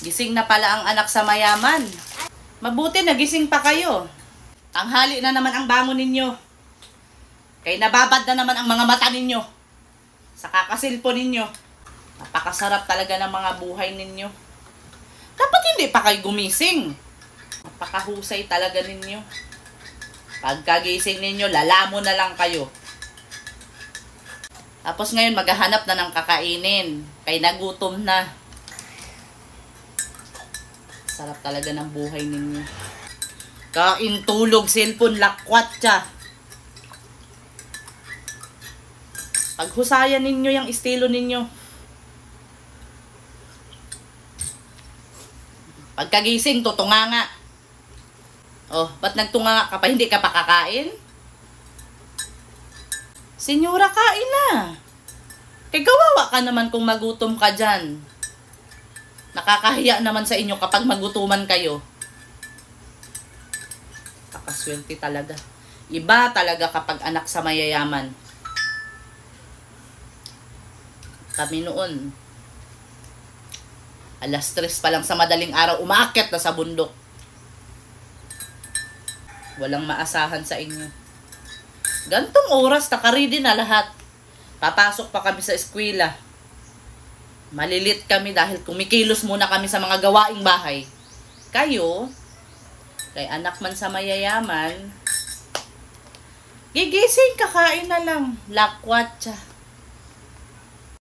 Gising na pala ang anak sa mayaman. Mabuti nagising pa kayo. Tanghali na naman ang bangon ninyo. Kaya nababad na naman ang mga mata ninyo. Sa kakasilpo ninyo. Napakasarap talaga ng mga buhay ninyo. Dapat hindi pa kayo gumising. Napakahusay talaga ninyo. Pagkagising ninyo, lalamon na lang kayo. Tapos ngayon, maghahanap na ng kakainin. Kaya nagutom na. Sarap talaga ng buhay ninyo. Kain, tulog, cellphone, lakwat siya. Paghusayan ninyo yung estilo ninyo. Pagkagising, tutunganga. Oh, ba't nagtunganga ka pa? Hindi ka pa kakain? Senyora, kain na. Kaya kawawa ka naman kung magutom ka dyan. Nakakahiya naman sa inyo kapag magutuman kayo. Kakaswerte talaga. Iba talaga kapag anak sa mayayaman. Kami noon, alas 3 pa lang sa madaling araw, umaakyat na sa bundok. Walang maasahan sa inyo. Gantong oras, nakaready na lahat. Papasok pa kami sa eskwela. Malilit kami dahil kumikilos muna kami sa mga gawaing bahay. Kayo, kay anak man sa mayayaman, gigising, kakain na lang. Lakwat siya.